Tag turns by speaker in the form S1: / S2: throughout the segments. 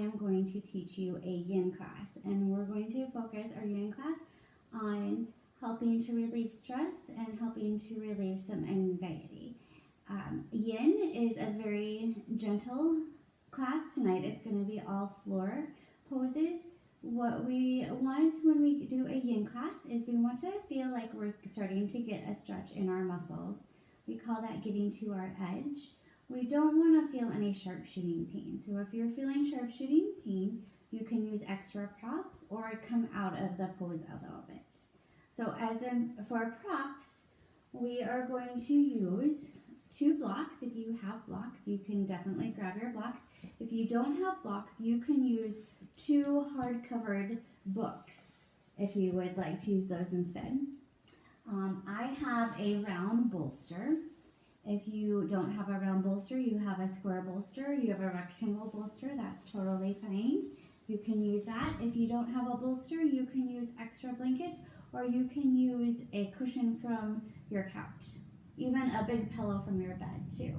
S1: am going to teach you a yin class, and we're going to focus our yin class on helping to relieve stress and helping to relieve some anxiety. Yin is a very gentle class tonight. It's going to be all floor poses. What we want when we do a yin class is we want to feel like we're starting to get a stretch in our muscles. We call that getting to our edge. We don't want to feel any sharpshooting pain. So if you're feeling sharpshooting pain, you can use extra props or come out of the pose a little bit. So for props, we are going to use 2 blocks. If you have blocks, you can definitely grab your blocks. If you don't have blocks, you can use 2 hard-covered books if you would like to use those instead. I have a round bolster. If you don't have a round bolster, you have a square bolster, you have a rectangle bolster, that's totally fine. You can use that. If you don't have a bolster, you can use extra blankets, or you can use a cushion from your couch. Even a big pillow from your bed too.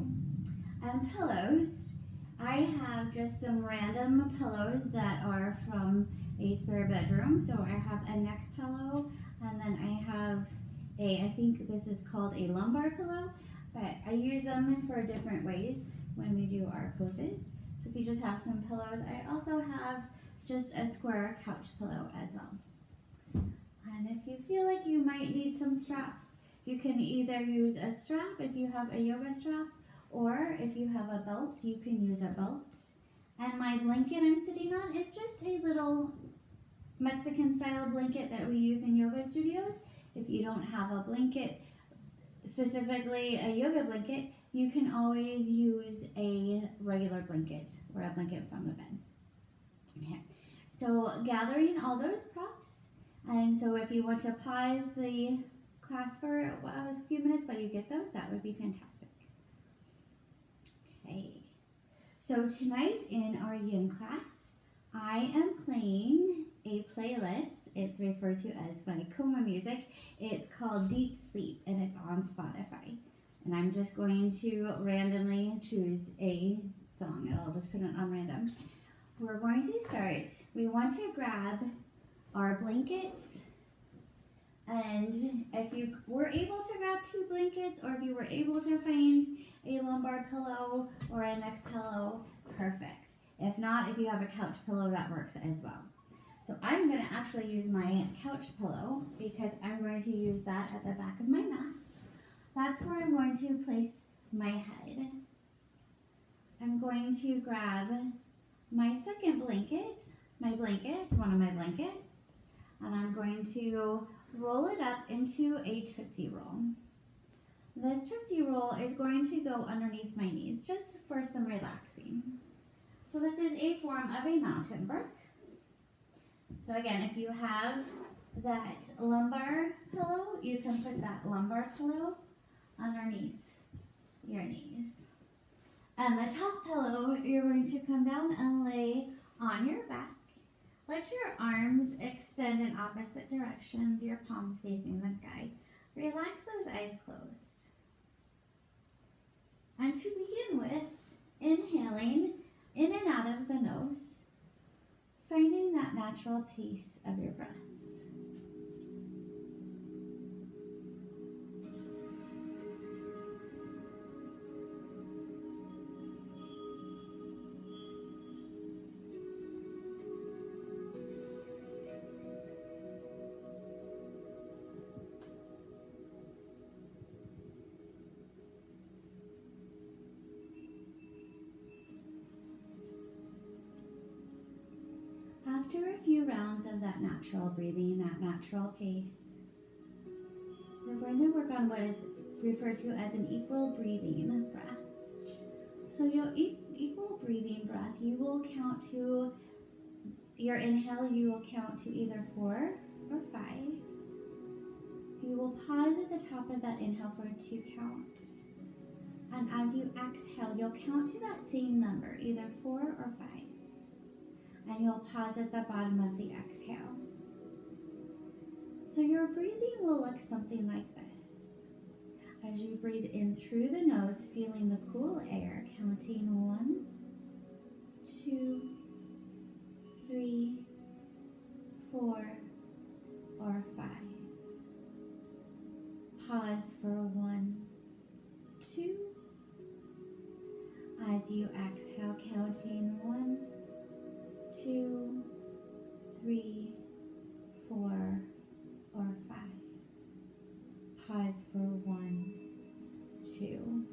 S1: And pillows, I have just some random pillows that are from a spare bedroom. So I have a neck pillow, and then I have I think this is called a lumbar pillow, but I use them for different ways when we do our poses. So if you just have some pillows, I also have just a square couch pillow as well. And if you feel like you might need some straps, you can either use a strap if you have a yoga strap, or if you have a belt, you can use a belt. And my blanket I'm sitting on is just a little Mexican style blanket that we use in yoga studios. If you don't have a blanket, specifically a yoga blanket, you can always use a regular blanket or a blanket from the bed. Okay, so gathering all those props, and so if you want to pause the class for a few minutes while you get those, that would be fantastic. Okay, so tonight in our yin class, I am playing a playlist. It's referred to as my coma music. It's called Deep Sleep, and it's on Spotify. And I'm just going to randomly choose a song, and I'll just put it on random. We're going to start. We want to grab our blankets, and if you were able to grab 2 blankets, or if you were able to find a lumbar pillow or a neck pillow, perfect. If not, if you have a couch pillow, that works as well. So I'm going to actually use my couch pillow because I'm going to use that at the back of my mat. That's where I'm going to place my head. I'm going to grab my second blanket, one of my blankets, and I'm going to roll it up into a Tootsie Roll. This Tootsie Roll is going to go underneath my knees just for some relaxing. So this is a form of a mountain brook. So again, if you have that lumbar pillow, you can put that lumbar pillow underneath your knees. And the top pillow, you're going to come down and lay on your back. Let your arms extend in opposite directions, your palms facing the sky. Relax those eyes closed. And to begin with, inhaling in and out of the nose, finding that natural pace of your breath. After a few rounds of that natural breathing, that natural pace, we're going to work on what is referred to as an equal breathing breath. So your equal breathing breath, you will count to, your inhale, you will count to either 4 or 5. You will pause at the top of that inhale for a 2 count. And as you exhale, you'll count to that same number, either 4 or 5. And you'll pause at the bottom of the exhale. So your breathing will look something like this. As you breathe in through the nose, feeling the cool air, counting 1, 2, As you exhale, counting 1, 2, 3, 4, or 5. Pause for 1, 2.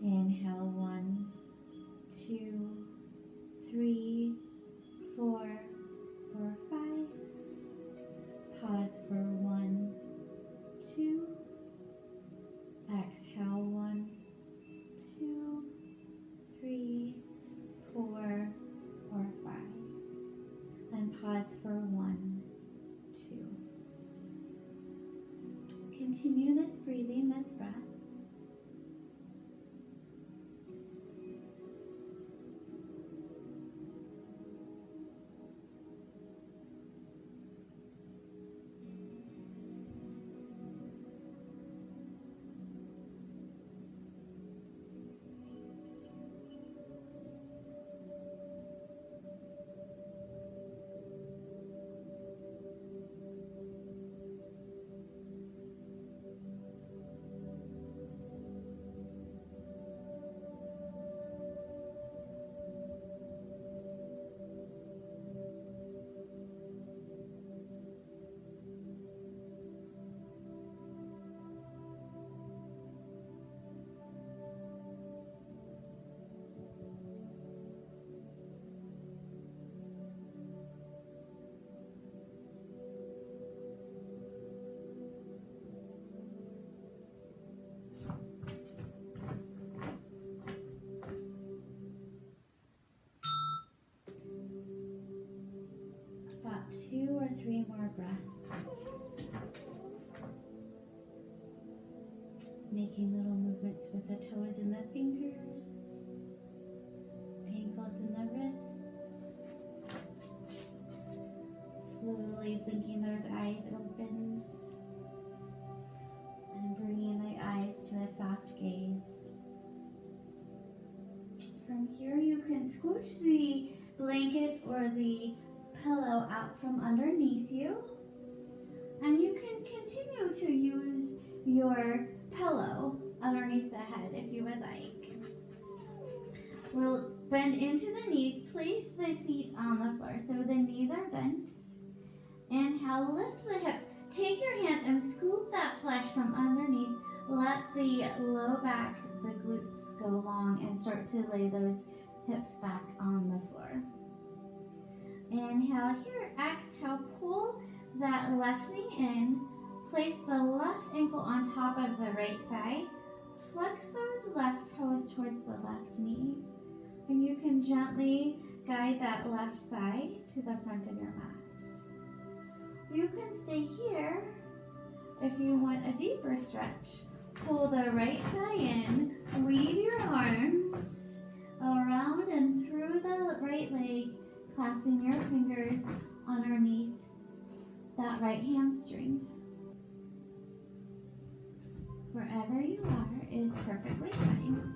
S1: Inhale 1, 2, 3, 4, or 5. Pause for 1, 2. Exhale 1, 2, 3, 4, or 5. And pause for 1, 2. Continue this breathing, this breath. About 2 or 3 more breaths. Making little movements with the toes and the fingers, ankles and the wrists. Slowly blinking those eyes open and bringing the eyes to a soft gaze. From here you can scooch the blanket or the pillow out from underneath you, and you can continue to use your pillow underneath the head if you would like. We'll bend into the knees, place the feet on the floor so the knees are bent. Inhale, lift the hips, take your hands and scoop that flesh from underneath. Let the low back, the glutes go long and start to lay those hips back on the floor. Inhale here, exhale, pull that left knee in, place the left ankle on top of the right thigh, flex those left toes towards the left knee, and you can gently guide that left thigh to the front of your mat. You can stay here if you want a deeper stretch. Pull the right thigh in, weave your arms around and through the right leg, clasping your fingers underneath that right hamstring. Wherever you are is perfectly fine.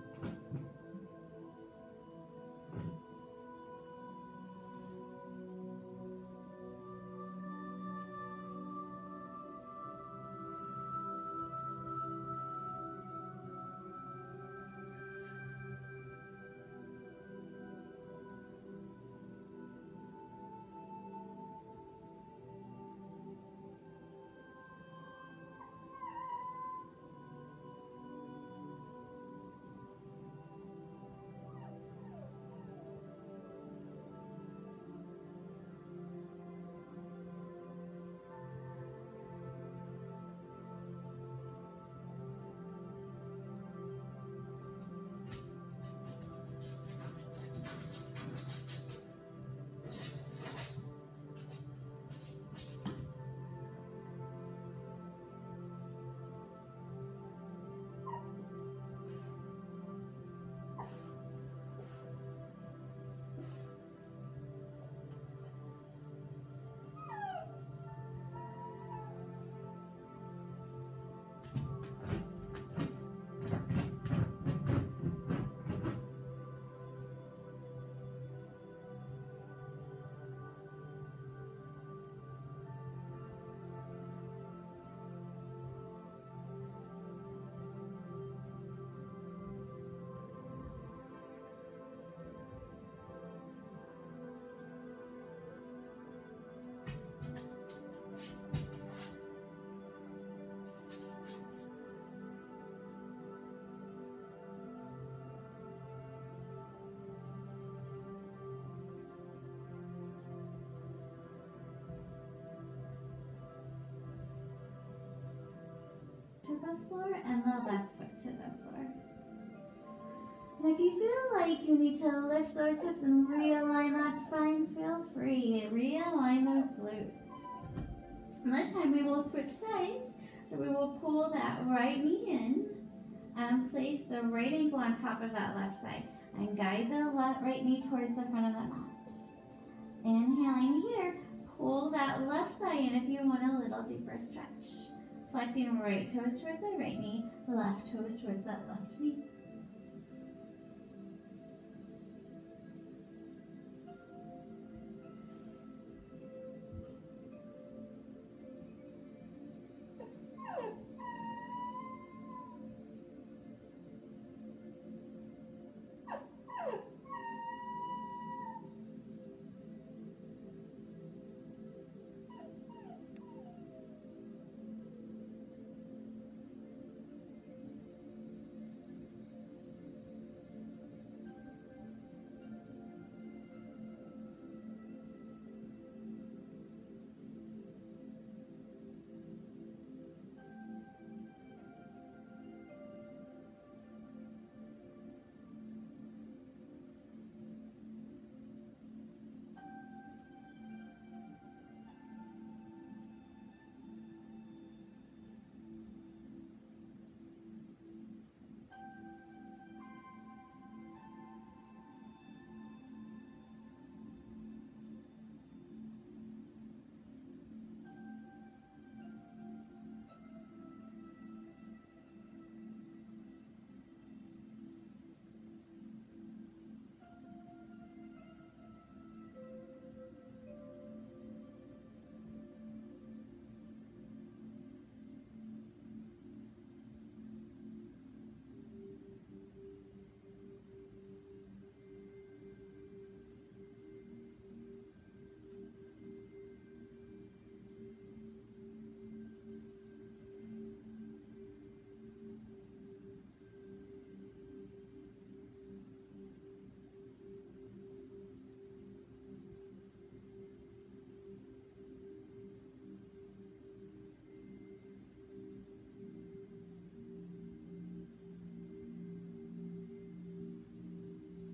S1: to the floor and the left foot to the floor. And if you feel like you need to lift those hips and realign that spine, feel free. Realign those glutes. And this time we will switch sides. So we will pull that right knee in and place the right ankle on top of that left side. And guide the right knee towards the front of the mat. Inhaling here, pull that left thigh in if you want a little deeper stretch. Flexing right toes towards the right knee, left toes towards that left knee.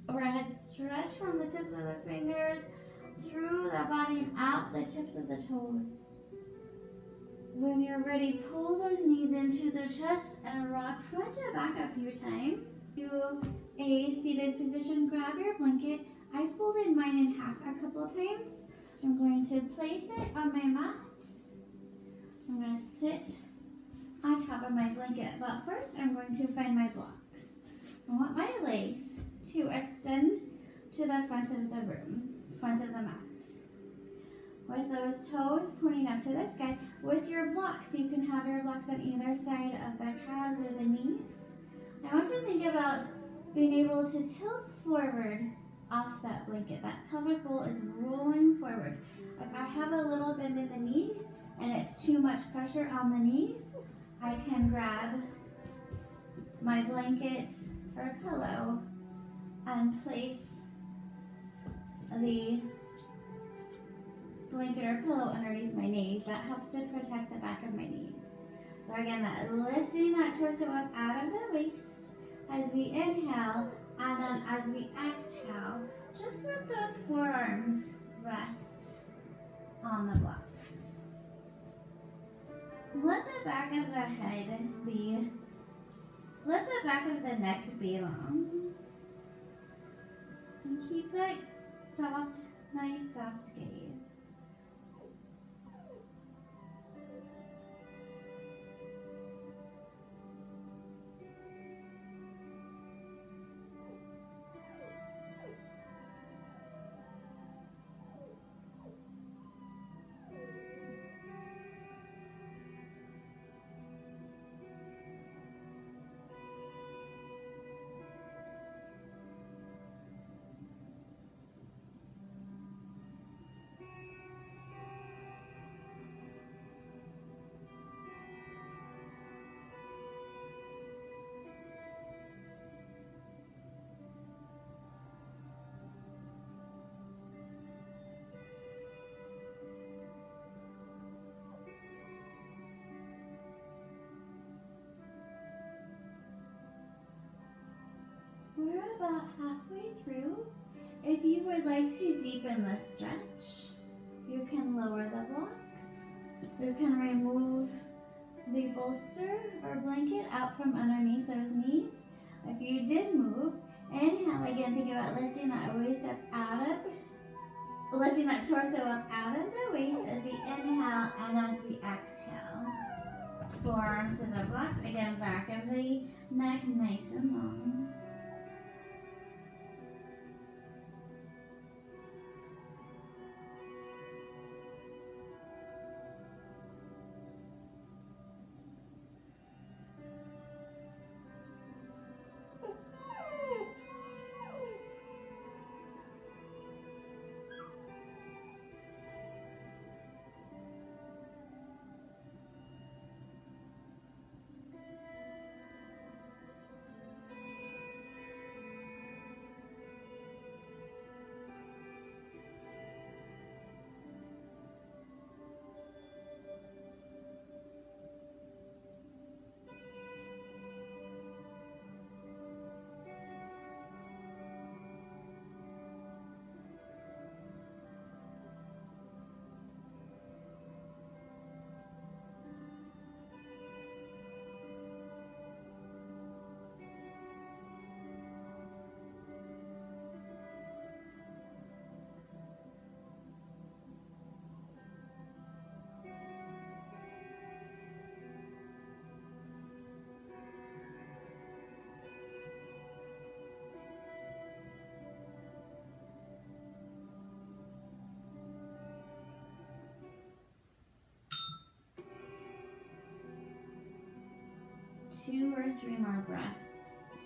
S1: Overhead stretch from the tips of the fingers through the body and out the tips of the toes. When you're ready, pull those knees into the chest and rock front to back a few times. Do a seated position, grab your blanket. I folded mine in half a couple times. I'm going to place it on my mat. I'm going to sit on top of my blanket, but first I'm going to find my blocks. I want my legs to extend to the front of the room, front of the mat. With those toes pointing up to the sky, with your blocks, you can have your blocks on either side of the calves or the knees. I want you to think about being able to tilt forward off that blanket. That pelvic bowl is rolling forward. If I have a little bend in the knees and it's too much pressure on the knees, I can grab my blanket or pillow and place the blanket or pillow underneath my knees. That helps to protect the back of my knees. So again, that lifting that torso up out of the waist as we inhale, and then as we exhale, just let those forearms rest on the blocks. Let the back of the neck be long. And keep that soft, nice soft gaze. about halfway through. If you would like to deepen the stretch, you can lower the blocks. You can remove the bolster or blanket out from underneath those knees. If you did move, inhale again, think about lifting that waist up out of, lifting that torso up out of the waist as we inhale and as we exhale. Forearms to the blocks, again back of the neck nice and long. Two or three more breaths.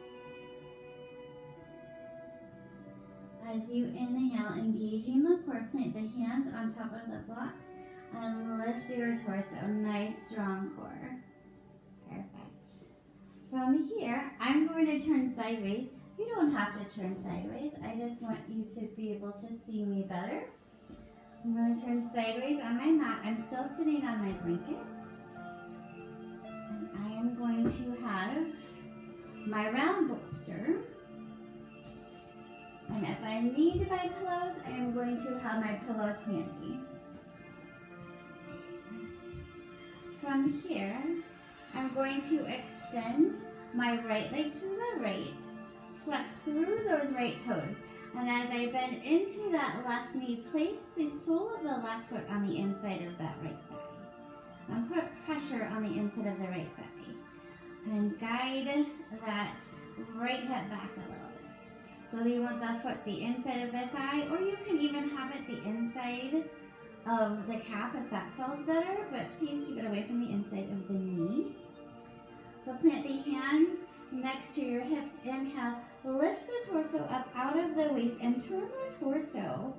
S1: As you inhale, engaging the core, plant the hands on top of the blocks and lift your torso. Nice, strong core. Perfect. From here, I'm going to turn sideways. You don't have to turn sideways. I just want you to be able to see me better. I'm going to turn sideways on my mat. I'm still sitting on my blanket. I am going to have my round bolster. And if I need my pillows, I am going to have my pillows handy. From here, I'm going to extend my right leg to the right, flex through those right toes. And as I bend into that left knee, place the sole of the left foot on the inside of that right thigh. And put pressure on the inside of the right thigh. And guide that right hip back a little bit. So you want the foot the inside of the thigh, or you can even have it the inside of the calf if that feels better, but please keep it away from the inside of the knee. So plant the hands next to your hips. Inhale, lift the torso up out of the waist and turn the torso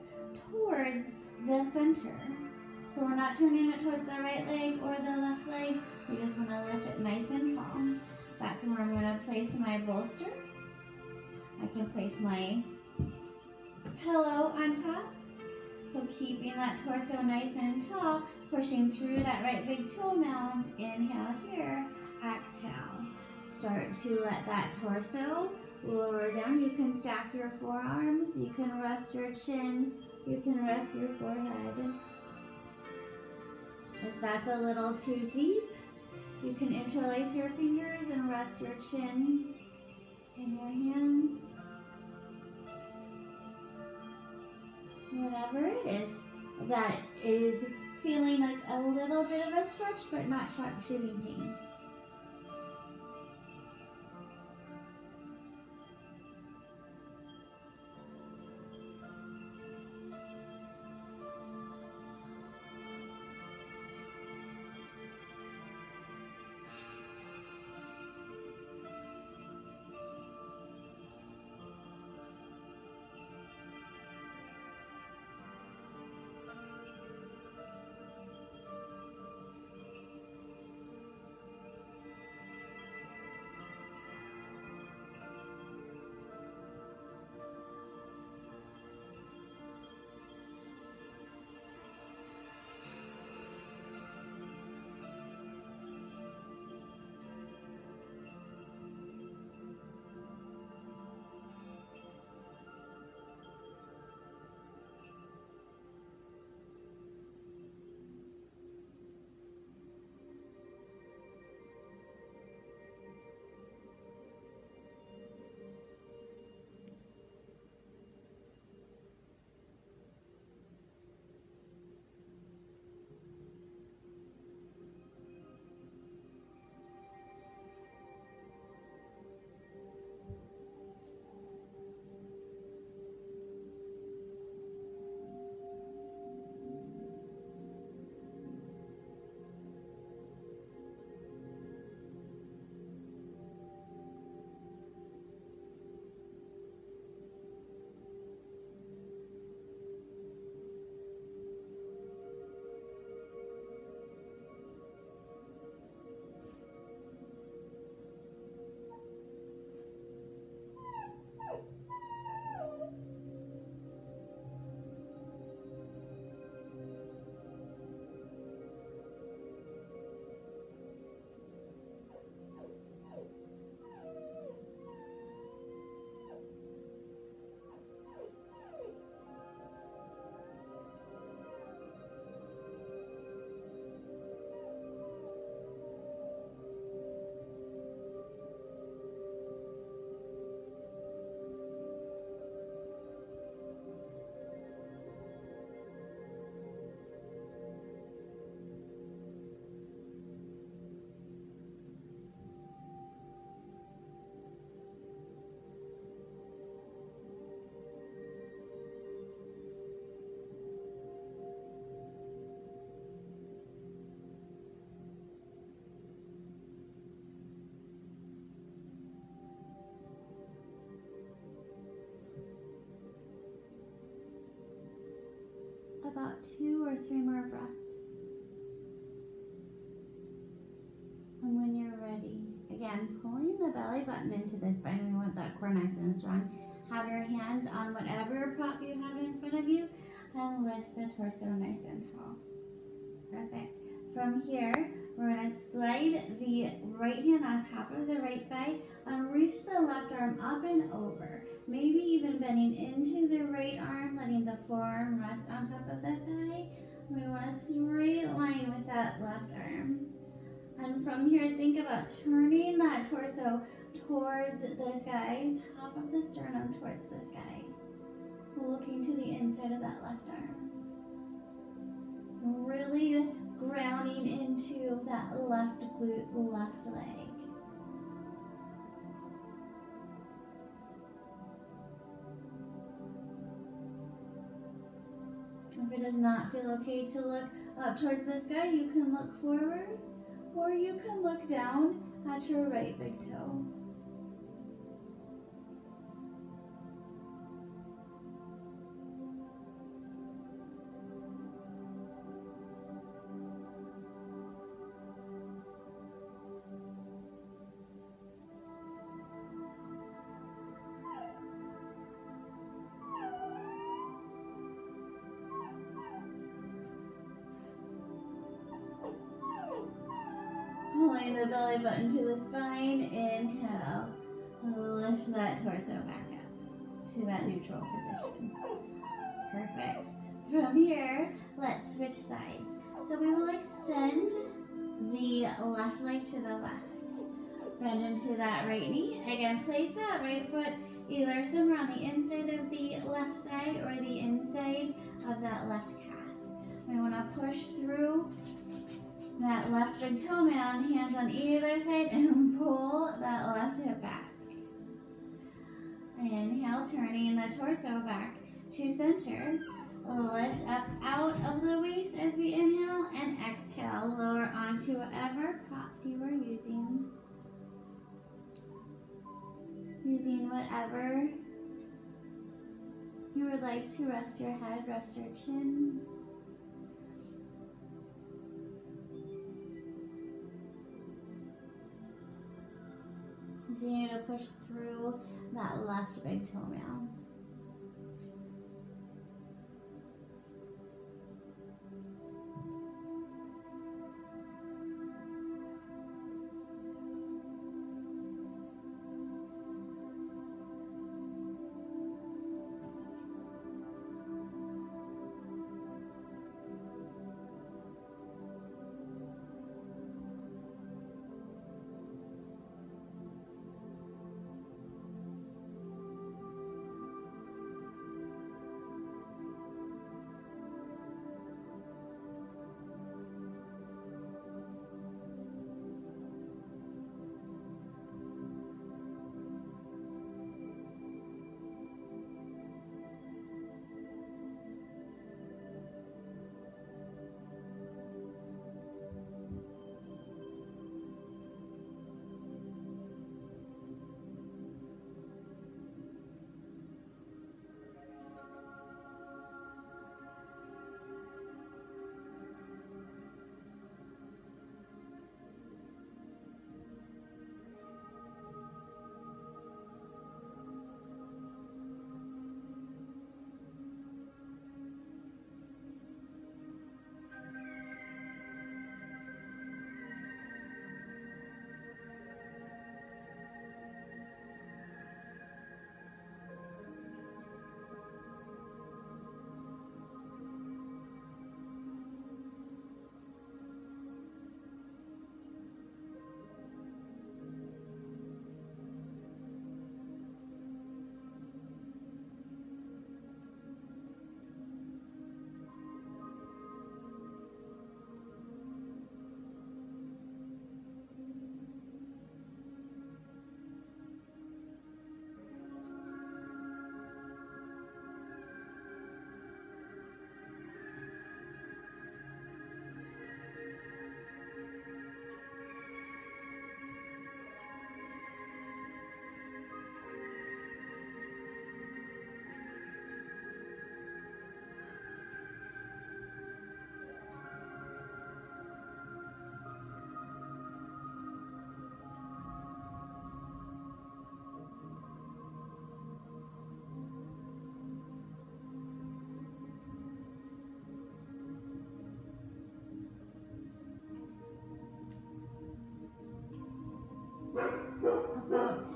S1: towards the center. So we're not turning it towards the right leg or the left leg. We just want to lift it nice and tall. That's where I'm going to place my bolster. I can place my pillow on top. So keeping that torso nice and tall, pushing through that right big toe mound. Inhale here, exhale. Start to let that torso lower down. You can stack your forearms, you can rest your chin, you can rest your forehead. If that's a little too deep, you can interlace your fingers and rest your chin in your hands. Whatever it is that is feeling like a little bit of a stretch but not sharp shooting pain. about 2 or 3 more breaths. And when you're ready, again, pulling the belly button into the spine. We want that core nice and strong. Have your hands on whatever prop you have in front of you and lift the torso nice and tall. Perfect. From here, we're going to slide the right hand on top of the right thigh and reach the left arm up and over. Maybe even bending into the right arm, letting the forearm rest on top of the thigh. We want a straight line with that left arm. And from here, think about turning that torso towards the sky, top of the sternum towards the sky. Looking to the inside of that left arm. Really grounding into that left glute, left leg. If it does not feel okay to look up towards the sky, you can look forward, or you can look down at your right big toe. Pulling the belly button to the spine, inhale, lift that torso back up to that neutral position. Perfect. From here, let's switch sides. So we will extend the left leg to the left. Bend into that right knee. Again, place that right foot either somewhere on the inside of the left thigh or the inside of that left calf. We want to push through that left big toe mound, hands on either side, and pull that left hip back. Inhale, turning the torso back to center. Lift up out of the waist as we inhale, and exhale, lower onto whatever props you are using. Using whatever you would like to rest your head, rest your chin. Continue to push through that left big toe mound.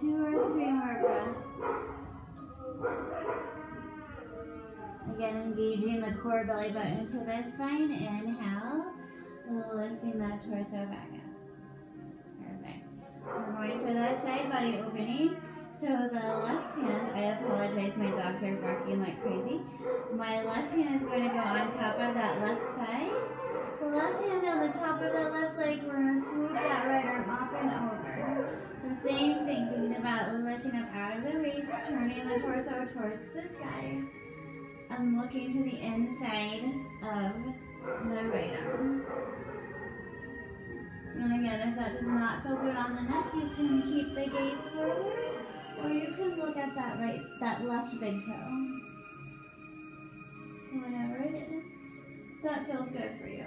S1: 2 or 3 more breaths. Again, engaging the core belly button to the spine. Inhale, lifting that torso back up. Perfect. We're going for that side body opening. So the left hand, I apologize, my dogs are barking like crazy. My left hand is going to go on top of that left thigh. The left hand on the top of that left leg, we're going to swoop that right arm up and over. So same thing, thinking about lifting up out of the waist, turning the torso towards the sky, and looking to the inside of the right arm. And again, if that does not feel good on the neck, you can keep the gaze forward, or you can look at that left big toe. Whatever it is, that feels good for you.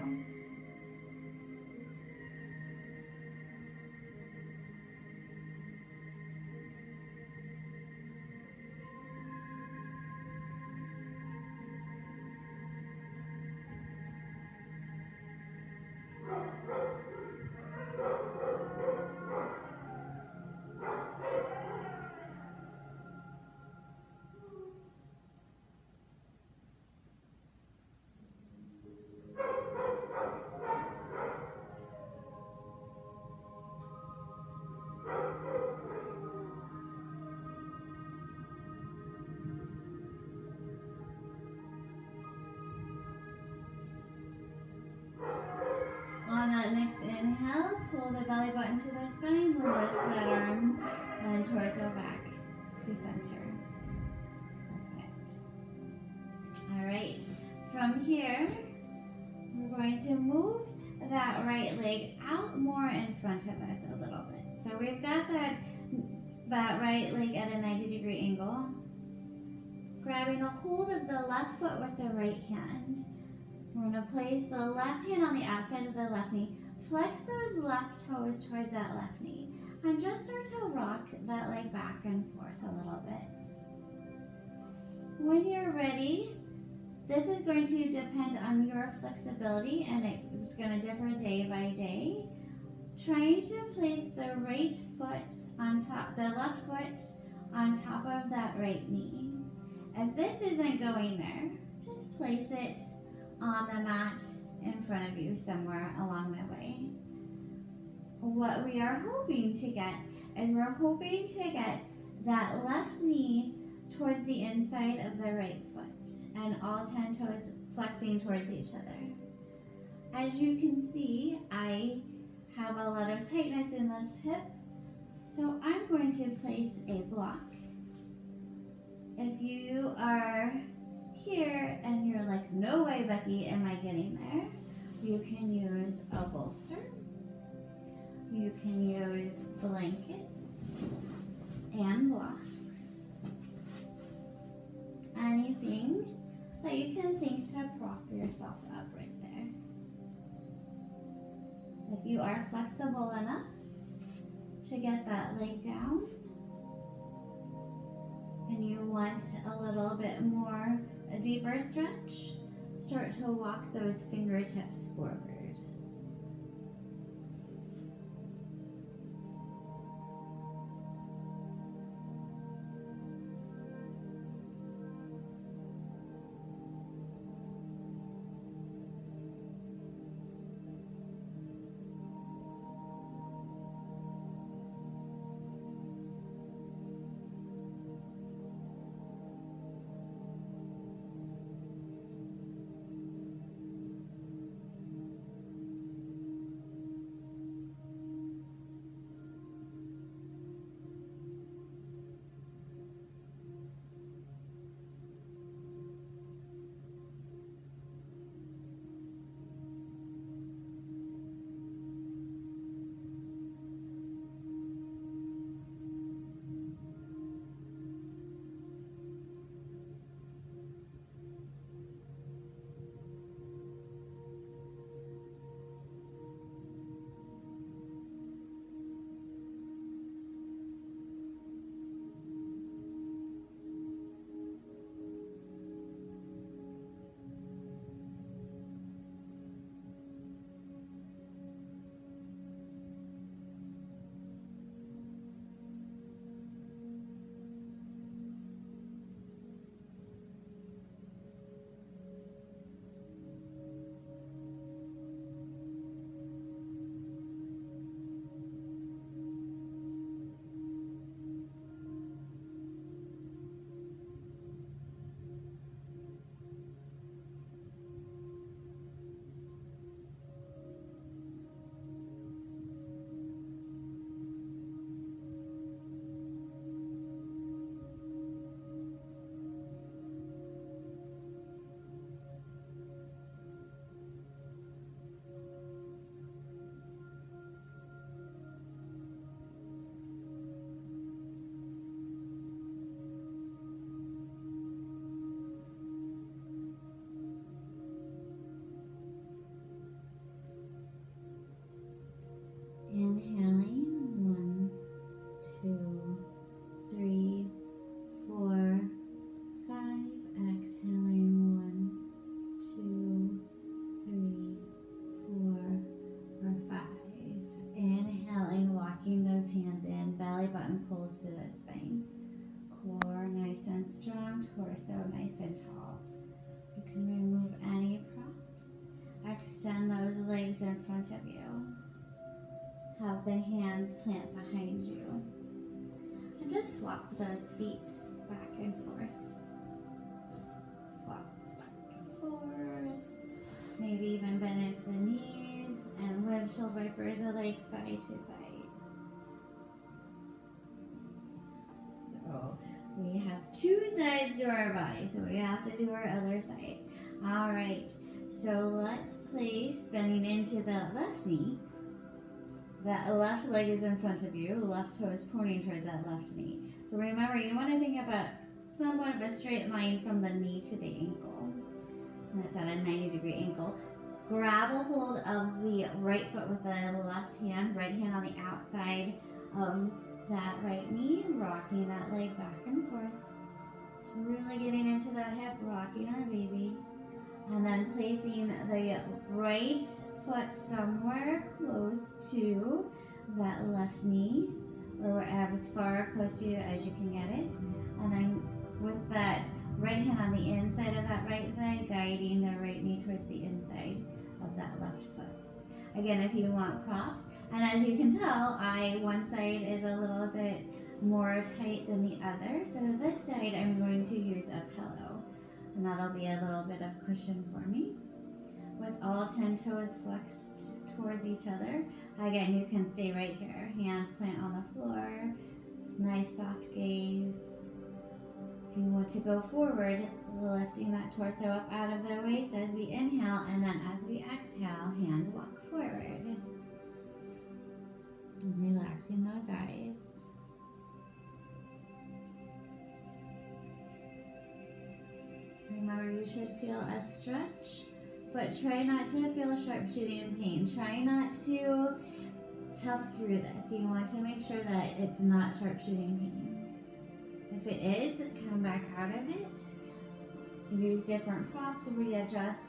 S1: On that next inhale, pull the belly button to the spine, lift that arm and torso back to center. Perfect. All right, from here, we're going to move that right leg out more in front of us a little bit. So we've got that right leg at a 90-degree angle, grabbing a hold of the left foot with the right hand. We're going to place the left hand on the outside of the left knee. Flex those left toes towards that left knee. And just start to rock that leg back and forth a little bit. When you're ready, this is going to depend on your flexibility, and it's going to differ day by day. Trying to place the right foot on top, the left foot on top of that right knee. If this isn't going there, just place it on the mat in front of you somewhere along the way. What we are hoping to get is we're hoping to get that left knee towards the inside of the right foot and all 10 toes flexing towards each other. As you can see, I have a lot of tightness in this hip, so I'm going to place a block. If you are here and you're like, no way, Becky, am I getting there? You can use a bolster. You can use blankets and blocks. Anything that you can think to prop yourself up right there. If you are flexible enough to get that leg down, and you want a little bit more, a deeper stretch, start to walk those fingertips forward. and strong torso, nice and tall. You can remove any props. Extend those legs in front of you. Have the hands plant behind you. And just flop those feet back and forth. Flop back and forth. Maybe even bend into the knees and windshield wiper the legs side to side. So we have two sides to our body, so we have to do our other side. All right, so let's place bending into the left knee. That left leg is in front of you, the left toe is pointing towards that left knee. So remember, you want to think about somewhat of a straight line from the knee to the ankle. And it's at a 90-degree angle. Grab a hold of the right foot with the left hand on the outside of that right knee, rocking that leg back and forth. Just really getting into that hip, rocking our baby. And then placing the right foot somewhere close to that left knee, or as far close to you as you can get it. And then with that right hand on the inside of that right thigh, guiding the right knee towards the inside of that left foot. Again, if you want props, and as you can tell, one side is a little bit more tight than the other. So this side, I'm going to use a pillow, and that'll be a little bit of cushion for me. With all 10 toes flexed towards each other. Again, you can stay right here. Hands plant on the floor. Just nice soft gaze. If you want to go forward, lifting that torso up out of the waist as we inhale, and then as we exhale, hands walk forward. And relaxing those eyes. Remember, you should feel a stretch, but try not to feel sharp shooting pain. Try not to tough through this. You want to make sure that it's not sharp shooting pain. If it is, come back out of it. Use different props, readjust.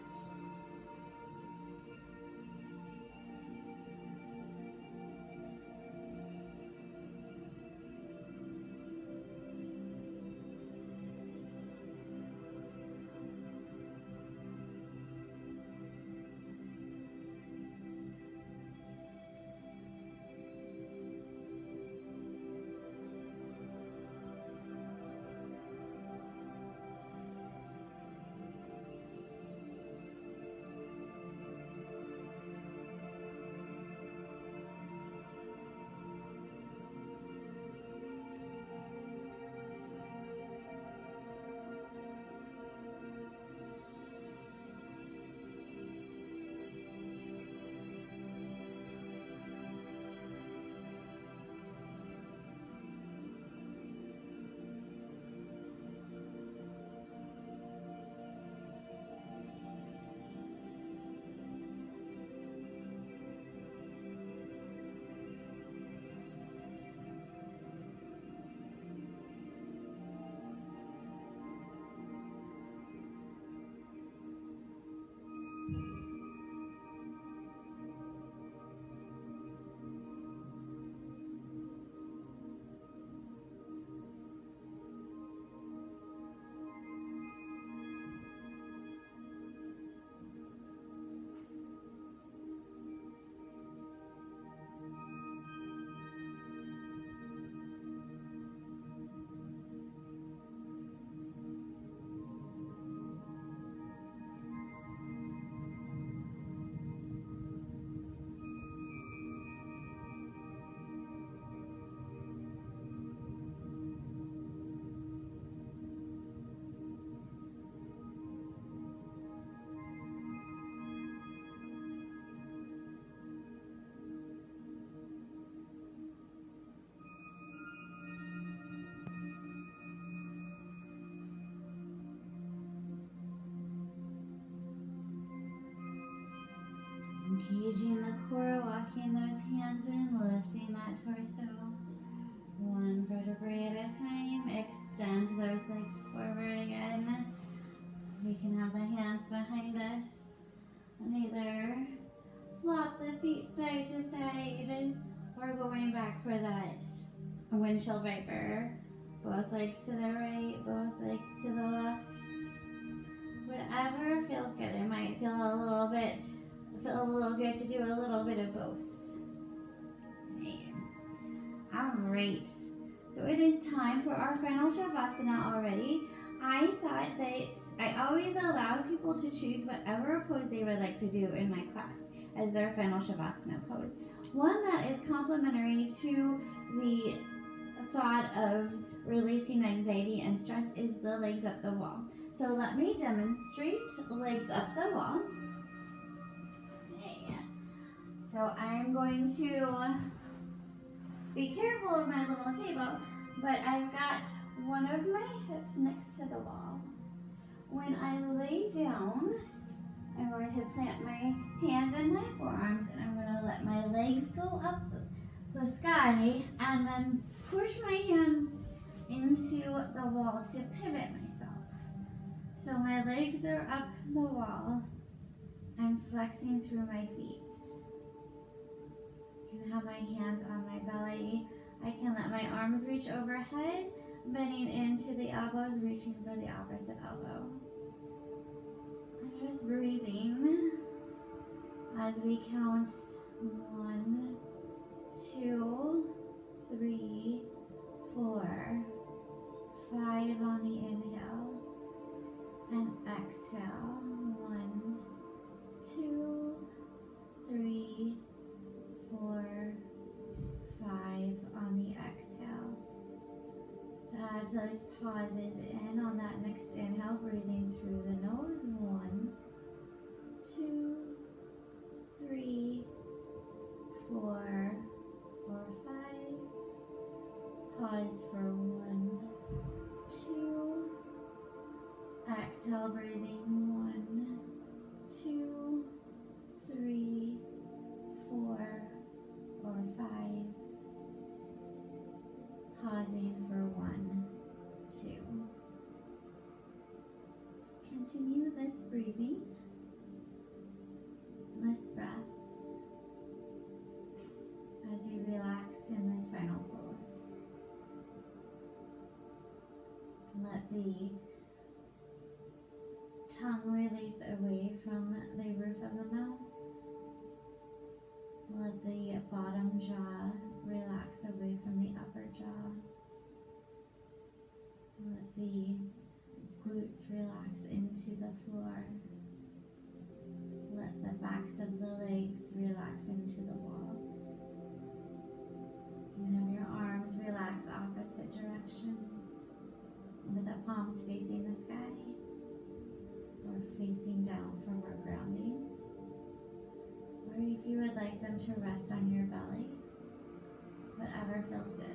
S1: Engaging the core, walking those hands in, lifting that torso. One vertebrae at a time. Extend those legs forward again. We can have the hands behind us. And either flop the feet side to side, or going back for that windshield viper. Both legs to the right, both legs to the left. Whatever feels good. It might feel a little good to do a little bit of both. All right. So it is time for our final Shavasana already. I thought that I always allowed people to choose whatever pose they would like to do in my class as their final Shavasana pose. One that is complementary to the thought of releasing anxiety and stress is the legs up the wall. So let me demonstrate legs up the wall. Okay. So I'm going to be careful of my little table, but I've got one of my hips next to the wall. When I lay down, I'm going to plant my hands in my forearms and I'm going to let my legs go up the sky and then push my hands into the wall to pivot myself. So my legs are up the wall. I'm flexing through my feet. I can have my hands on my belly. I can let my arms reach overhead, bending into the elbows, reaching for the opposite elbow. I'm just breathing as we count 1, 2, 3, 4, 5 on the inhale and exhale. 1, 2, 3, 4, 5 on the exhale. So as those pauses in on that next inhale, breathing through the nose. 1, 2, 3, 4, or 5. Pause for 1, 2. Exhale, breathing 1, 2, 3, 4, or 5. Pausing for 1, 2. Continue this breathing, this breath, as you relax in this final pose. Let the tongue release away from the roof of the mouth. Let the bottom jaw relax away from the upper jaw. Let the glutes relax into the floor. Let the backs of the legs relax into the wall. You can have your arms relax opposite directions, with the palms facing the sky or facing down for more grounding. Or if you would like them to rest on your belly, whatever feels good.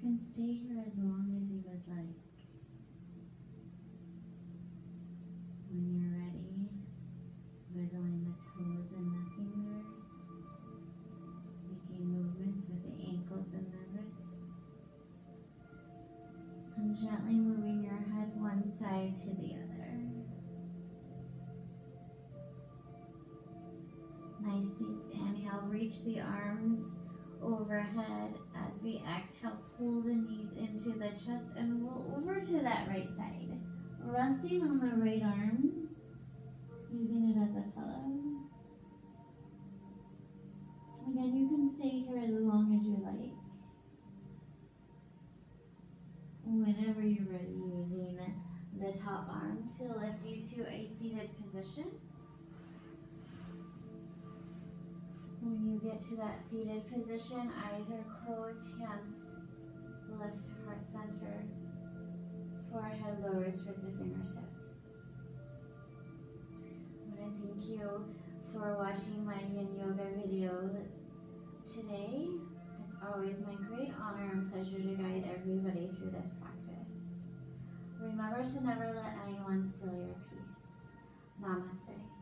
S1: can stay here as long as you would like. When you're ready, wiggling the toes and the fingers, making movements with the ankles and the wrists, and gently moving your head one side to the other. Nice deep inhale, reach the arms overhead. As we exhale, pull the knees into the chest and roll over to that right side. Resting on the right arm, using it as a pillow. Again, you can stay here as long as you like. Whenever you're ready, using the top arm to lift you to a seated position. When you get to that seated position, eyes are closed, hands lift to heart center, forehead lowers towards the fingertips. I want to thank you for watching my yin yoga video today. It's always my great honor and pleasure to guide everybody through this practice. Remember to never let anyone steal your peace. Namaste.